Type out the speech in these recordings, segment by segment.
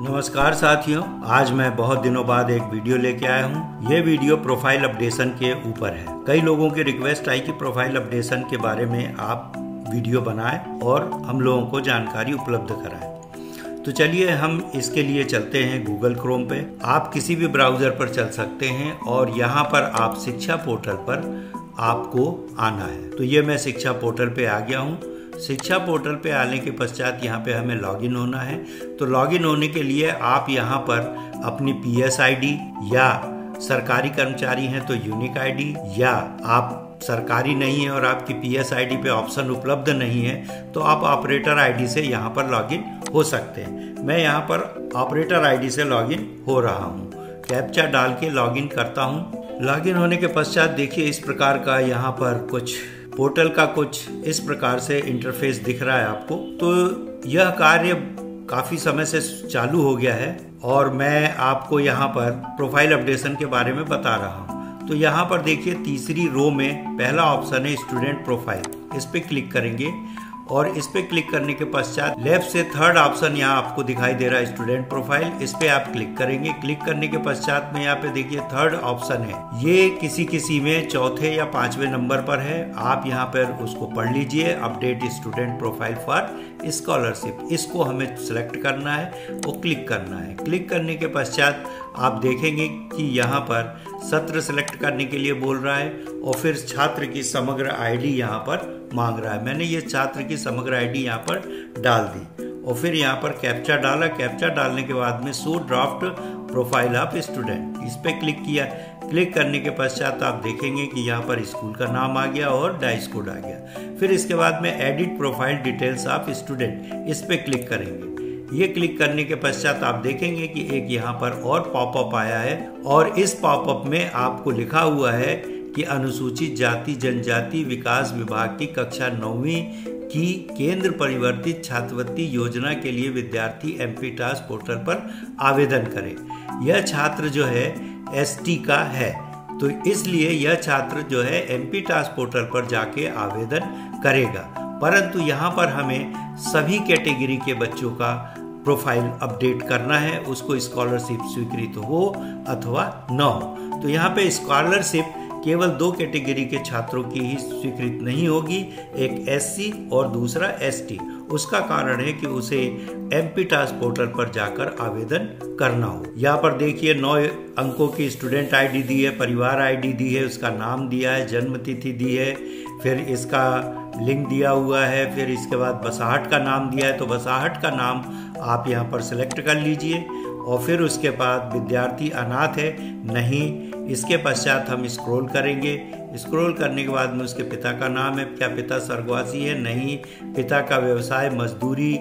नमस्कार साथियों, आज मैं बहुत दिनों बाद एक वीडियो लेके आया हूँ। ये वीडियो प्रोफाइल अपडेशन के ऊपर है। कई लोगों की रिक्वेस्ट आई कि प्रोफाइल अपडेशन के बारे में आप वीडियो बनाएं और हम लोगों को जानकारी उपलब्ध कराएं। तो चलिए हम इसके लिए चलते हैं गूगल क्रोम पे। आप किसी भी ब्राउजर पर चल सकते हैं और यहाँ पर आप शिक्षा पोर्टल पर आपको आना है। तो ये मैं शिक्षा पोर्टल पे आ गया हूँ। शिक्षा पोर्टल पे आने के पश्चात यहाँ पे हमें लॉगिन होना है। तो लॉगिन होने के लिए आप यहाँ पर अपनी PS ID या सरकारी कर्मचारी हैं तो यूनिक ID, या आप सरकारी नहीं है और आपकी PS ID पे ऑप्शन उपलब्ध नहीं है तो आप ऑपरेटर ID से यहाँ पर लॉगिन हो सकते हैं। मैं यहाँ पर ऑपरेटर ID से लॉगिन हो रहा हूँ। कैप्चा डाल के लॉगिन करता हूँ। लॉगिन होने के पश्चात देखिए इस प्रकार का यहाँ पर कुछ पोर्टल का कुछ इस प्रकार से इंटरफेस दिख रहा है आपको। तो यह कार्य काफ़ी समय से चालू हो गया है और मैं आपको यहाँ पर प्रोफाइल अपडेशन के बारे में बता रहा हूँ। तो यहाँ पर देखिए तीसरी रो में पहला ऑप्शन है स्टूडेंट प्रोफाइल। इस पे क्लिक करेंगे और इस पे क्लिक करने के पश्चात लेफ्ट से थर्ड ऑप्शन यहाँ आपको दिखाई दे रहा है स्टूडेंट प्रोफाइल। इस पे आप क्लिक करेंगे। क्लिक करने के पश्चात में यहाँ पे देखिए थर्ड ऑप्शन है। ये किसी में चौथे या पांचवें नंबर पर है। आप यहाँ पर उसको पढ़ लीजिए, update student profile for scholarship. इसको हमें सिलेक्ट करना है और क्लिक करना है। क्लिक करने के पश्चात आप देखेंगे कि यहाँ पर सत्र सिलेक्ट करने के लिए बोल रहा है और फिर छात्र की समग्र ID यहाँ पर मांग रहा है। मैंने ये छात्र की समग्र ID यहाँ पर डाल दी और फिर यहाँ पर कैप्चा डाला। कैप्चा डालने के बाद में show draft profile of student, इस पे क्लिक किया। क्लिक करने के पश्चात आप देखेंगे कि यहाँ पर स्कूल का नाम आ गया और डाइस कोड आ गया। फिर इसके बाद में edit profile details of student, इस पे क्लिक करेंगे। ये क्लिक करने के पश्चात आप देखेंगे कि एक यहाँ पर और पॉपअप आया है और इस पॉपअप में आपको लिखा हुआ है कि अनुसूचित जाति जनजाति विकास विभाग की कक्षा 9वीं की केंद्र परिवर्तित छात्रवृत्ति योजना के लिए विद्यार्थी MP-TAS पोर्टल पर आवेदन करें। यह छात्र जो है ST का है, तो इसलिए यह छात्र जो है MP-TAS पोर्टल पर जाके आवेदन करेगा। परंतु यहाँ पर हमें सभी कैटेगरी के बच्चों का प्रोफाइल अपडेट करना है, उसको स्कॉलरशिप स्वीकृत हो अथवा न हो। तो यहाँ पे स्कॉलरशिप केवल 2 कैटेगरी के छात्रों की ही स्वीकृत नहीं होगी, एक SC और दूसरा ST। उसका कारण है कि उसे MP-TAS पोर्टल पर जाकर आवेदन करना हो। यहाँ पर देखिए 9 अंकों की स्टूडेंट ID दी है, परिवार ID दी है, उसका नाम दिया है, जन्म तिथि दी है, फिर इसका लिंक दिया हुआ है, फिर इसके बाद बसाहट का नाम दिया है। तो बसाहट का नाम आप यहाँ पर सिलेक्ट कर लीजिए और फिर उसके बाद विद्यार्थी अनाथ है नहीं। इसके पश्चात हम स्क्रॉल करेंगे। स्क्रॉल करने के बाद में उसके पिता का नाम है, क्या पिता स्वर्गवासी है नहीं, पिता का व्यवसाय मजदूरी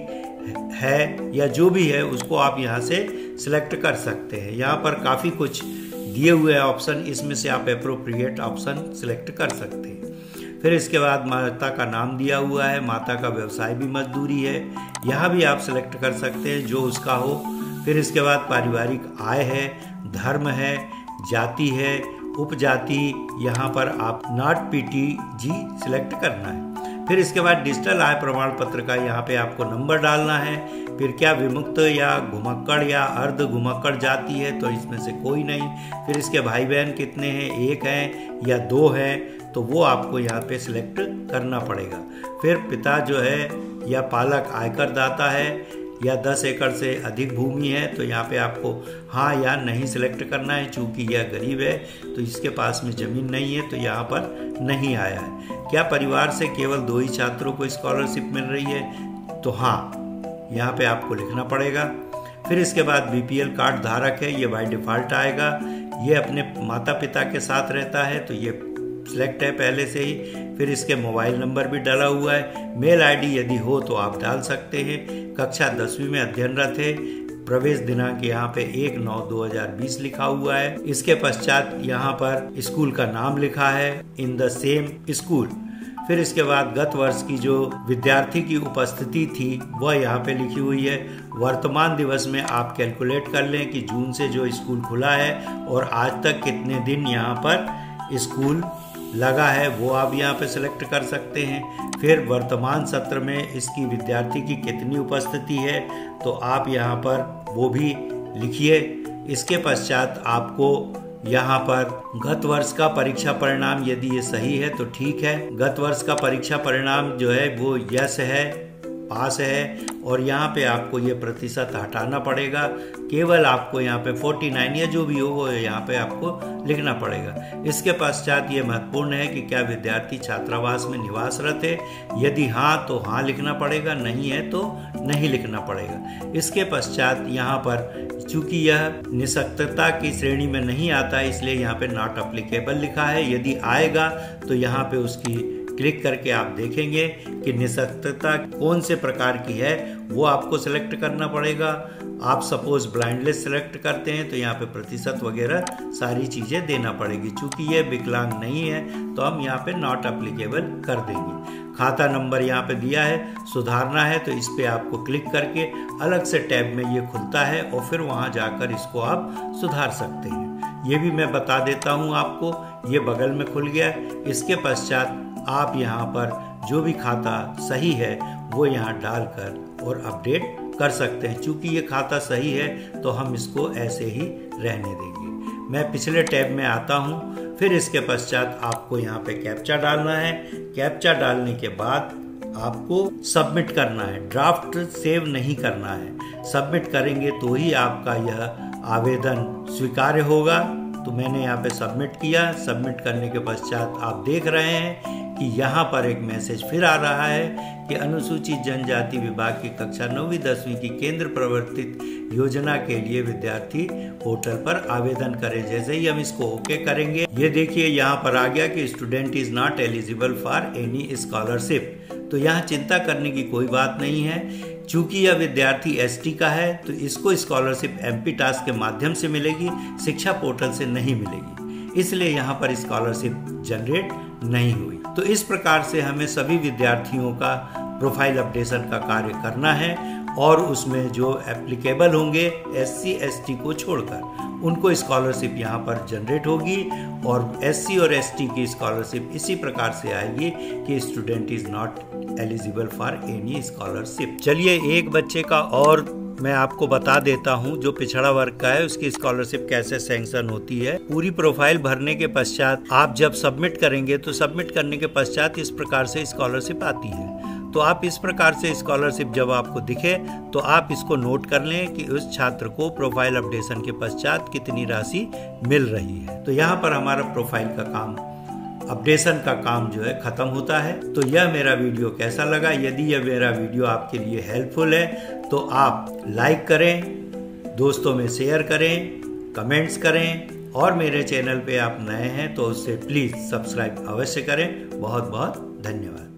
है या जो भी है उसको आप यहाँ से सिलेक्ट कर सकते हैं। यहाँ पर काफ़ी कुछ दिए हुए ऑप्शन, इसमें से आप एप्रोप्रिएट ऑप्शन सिलेक्ट कर सकते हैं। फिर इसके बाद माता का नाम दिया हुआ है, माता का व्यवसाय भी मजदूरी है, यहाँ भी आप सिलेक्ट कर सकते हैं जो उसका हो। फिर इसके बाद पारिवारिक आय है, धर्म है, जाति है, उपजाति, यहाँ पर आप नॉट PTG सिलेक्ट करना है। फिर इसके बाद डिजिटल आय प्रमाण पत्र का यहाँ पे आपको नंबर डालना है। फिर क्या विमुक्त या घुमक्कड़ या अर्ध घुमक्कड़ जाति है तो इसमें से कोई नहीं। फिर इसके भाई बहन कितने हैं, 1 हैं या 2 हैं, तो वो आपको यहाँ पे सिलेक्ट करना पड़ेगा। फिर पिता जो है या पालक आयकर दाता है या 10 एकड़ से अधिक भूमि है तो यहाँ पे आपको हाँ या नहीं सिलेक्ट करना है। चूँकि यह गरीब है तो इसके पास में ज़मीन नहीं है तो यहाँ पर नहीं आया है। क्या परिवार से केवल 2 ही छात्रों को स्कॉलरशिप मिल रही है तो हाँ, यहाँ पे आपको लिखना पड़ेगा। फिर इसके बाद BPL कार्ड धारक है, ये बाय डिफ़ॉल्ट आएगा। ये अपने माता पिता के साथ रहता है तो ये सिलेक्ट है पहले से ही। फिर इसके मोबाइल नंबर भी डाला हुआ है। मेल ID यदि हो तो आप डाल सकते हैं। कक्षा 10वीं में अध्ययनरत है। प्रवेश दिनांक यहाँ पे 1/9/2020 लिखा हुआ है। इसके पश्चात यहाँ पर स्कूल का नाम लिखा है, इन द सेम स्कूल। फिर इसके बाद गत वर्ष की जो विद्यार्थी की उपस्थिति थी वह यहाँ पे लिखी हुई है। वर्तमान दिवस में आप कैलकुलेट कर लें कि जून से जो स्कूल खुला है और आज तक कितने दिन यहाँ पर स्कूल लगा है वो आप यहाँ पे सिलेक्ट कर सकते हैं। फिर वर्तमान सत्र में इसकी विद्यार्थी की कितनी उपस्थिति है तो आप यहाँ पर वो भी लिखिए। इसके पश्चात आपको यहाँ पर गत वर्ष का परीक्षा परिणाम, यदि ये सही है तो ठीक है। गत वर्ष का परीक्षा परिणाम जो है वो यस है, पास है, और यहाँ पे आपको ये प्रतिशत हटाना पड़ेगा। केवल आपको यहाँ पे 49 या जो भी हो वो यहाँ पे आपको लिखना पड़ेगा। इसके पश्चात ये महत्वपूर्ण है कि क्या विद्यार्थी छात्रावास में निवासरत है, यदि हाँ तो हाँ लिखना पड़ेगा, नहीं है तो नहीं लिखना पड़ेगा। इसके पश्चात यहाँ पर चूंकि यह निःशक्तता की श्रेणी में नहीं आता है इसलिए यहाँ पे नॉट अप्लीकेबल लिखा है। यदि आएगा तो यहाँ पे उसकी क्लिक करके आप देखेंगे कि निःशक्तता कौन से प्रकार की है वो आपको सिलेक्ट करना पड़ेगा। आप सपोज ब्लाइंडनेस सिलेक्ट करते हैं तो यहाँ पे प्रतिशत वगैरह सारी चीज़ें देना पड़ेगी। चूंकि ये विकलांग नहीं है तो हम यहाँ पे नॉट अप्लीकेबल कर देंगे। खाता नंबर यहाँ पे दिया है, सुधारना है तो इस पे आपको क्लिक करके अलग से टैब में ये खुलता है और फिर वहाँ जाकर इसको आप सुधार सकते हैं। ये भी मैं बता देता हूँ आपको, ये बगल में खुल गया। इसके पश्चात आप यहाँ पर जो भी खाता सही है वो यहाँ डालकर और अपडेट कर सकते हैं। चूंकि ये खाता सही है तो हम इसको ऐसे ही रहने देंगे। मैं पिछले टैब में आता हूँ। फिर इसके पश्चात आपको यहाँ पे कैप्चा डालना है। कैप्चा डालने के बाद आपको सबमिट करना है, ड्राफ्ट सेव नहीं करना है। सबमिट करेंगे तो ही आपका यह आवेदन स्वीकार्य होगा। तो मैंने यहाँ पे सबमिट किया। सबमिट करने के पश्चात आप देख रहे हैं कि यहाँ पर एक मैसेज फिर आ रहा है कि अनुसूचित जनजाति विभाग की कक्षा 9वीं 10वीं की केंद्र प्रवर्तित योजना के लिए विद्यार्थी पोर्टल पर आवेदन करें। जैसे ही हम इसको ओके करेंगे, ये देखिए यहाँ पर आ गया कि student is not eligible for any scholarship. तो यहाँ चिंता करने की कोई बात नहीं है। चूंकि यह विद्यार्थी एसटी का है तो इसको स्कॉलरशिप एमपी टास्क के माध्यम से मिलेगी, शिक्षा पोर्टल से नहीं मिलेगी, इसलिए यहाँ पर स्कॉलरशिप जनरेट नहीं हुई। तो इस प्रकार से हमें सभी विद्यार्थियों का प्रोफाइल अपडेशन का कार्य करना है और उसमें जो एप्लीकेबल होंगे एससी एसटी को छोड़कर उनको स्कॉलरशिप यहाँ पर जनरेट होगी और एससी और एसटी की स्कॉलरशिप इसी प्रकार से आएगी कि student is not eligible for any scholarship. चलिए एक बच्चे का और मैं आपको बता देता हूं जो पिछड़ा वर्ग का है उसकी स्कॉलरशिप कैसे सैंक्शन होती है। पूरी प्रोफाइल भरने के पश्चात आप जब सबमिट करेंगे तो सबमिट करने के पश्चात इस प्रकार से स्कॉलरशिप आती है। तो आप इस प्रकार से स्कॉलरशिप जब आपको दिखे तो आप इसको नोट कर लें कि उस छात्र को प्रोफाइल अपडेशन के पश्चात कितनी राशि मिल रही है। तो यहाँ पर हमारा प्रोफाइल का काम, अपडेशन का काम जो है खत्म होता है। तो यह मेरा वीडियो कैसा लगा? यदि यह मेरा वीडियो आपके लिए हेल्पफुल है तो आप लाइक करें, दोस्तों में शेयर करें, कमेंट्स करें और मेरे चैनल पे आप नए हैं तो उससे प्लीज़ सब्सक्राइब अवश्य करें। बहुत बहुत धन्यवाद।